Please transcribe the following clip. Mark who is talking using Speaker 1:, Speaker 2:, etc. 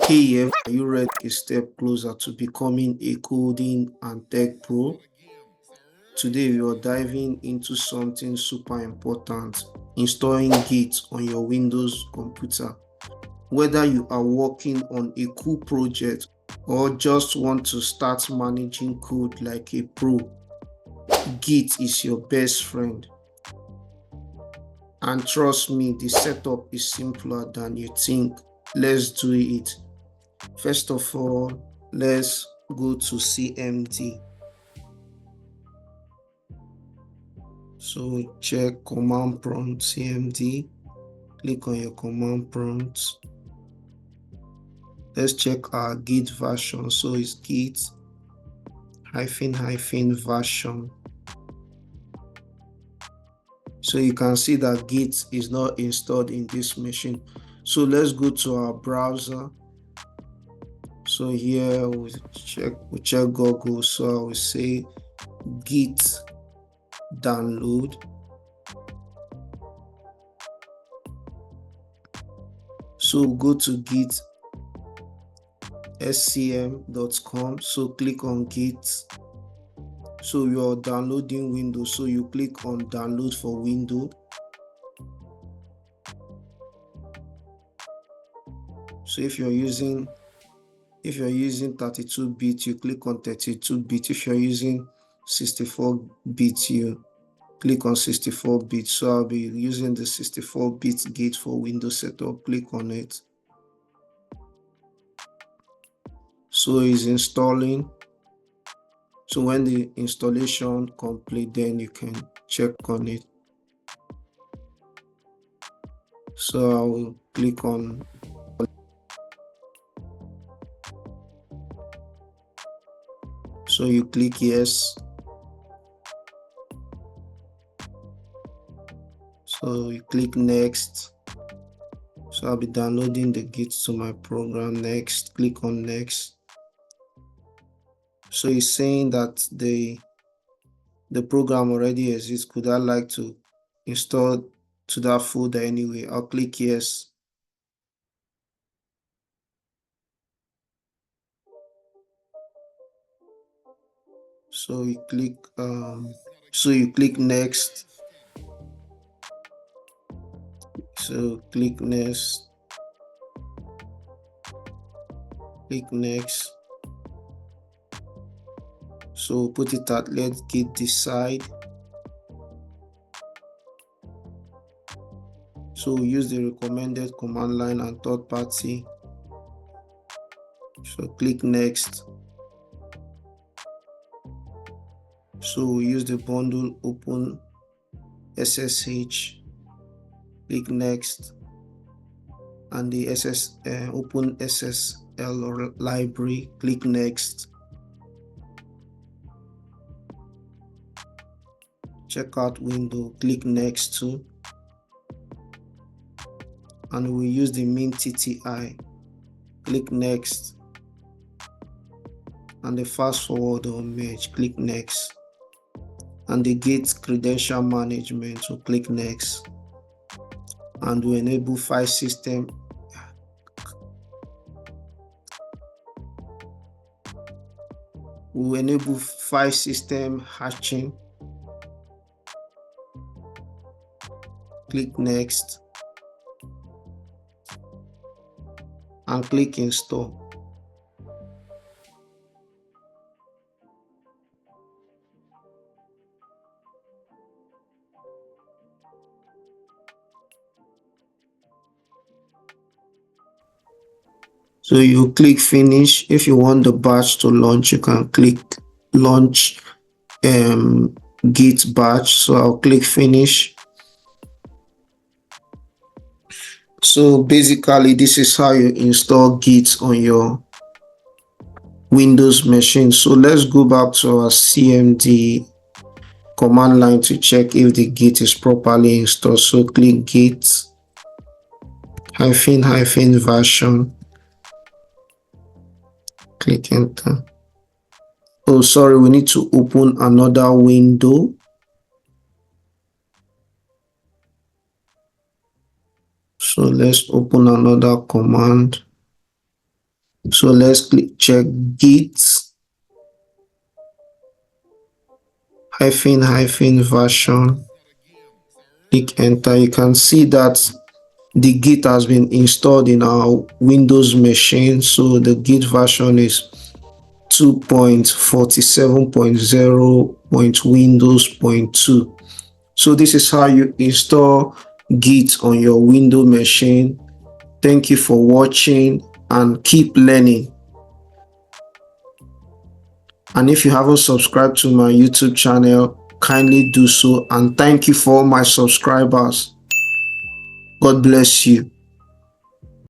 Speaker 1: Hey, are you ready a step closer to becoming a coding and tech pro? Today we are diving into something super important, installing Git on your Windows computer. Whether you are working on a cool project or just want to start managing code like a pro, Git is your best friend. And trust me, the setup is simpler than you think. Let's do it. First of all, let's go to CMD. So check command prompt CMD, click on your command prompt. Let's check our Git version. So it's Git --version. So you can see that Git is not installed in this machine. So let's go to our browser. So here we check Google. So I will say Git download. So go to Git scm.com. So click on Git. So you're downloading Windows. So you click on download for Windows. So if you're using 32-bit, you click on 32-bit. If you're using 64-bit, you click on 64-bit. So I'll be using the 64-bit Git for Windows setup. Click on it. So it's installing. So when the installation complete, then you can check on it. So I will click on. So you click yes. So you click next. So I'll be downloading the Git to my program. Next, click on next. So it's saying that the program already exists. Could I like to install to that folder anyway? I'll click yes. So you click next. So click next. Click next. So put it at let Git decide. So use the recommended command line and third party. So click next. So use the bundle open SSH. Click next. And the open SSL or library. Click next. Checkout window. Click next too. And we use the min TTI. Click next. And the fast forward or merge. Click next. And the Git credential management. So click next. And we enable file system. We enable file system hatching. Click next. And click install. So you click finish. If you want the batch to launch, you can click launch Git batch. So I'll click finish. So basically this is how you install Git on your Windows machine. So let's go back to our CMD command line to check if the Git is properly installed. So click Git --version. Click enter. Oh, sorry, we need to open another window. So let's open another command. So let's check git version. Click enter. You can see that the Git has been installed in our Windows machine. So the Git version is 2.47.0.windows.2. So this is how you install Git on your Windows machine. Thank you for watching and keep learning. And if you haven't subscribed to my YouTube channel, kindly do so. And thank you for all my subscribers. God bless you.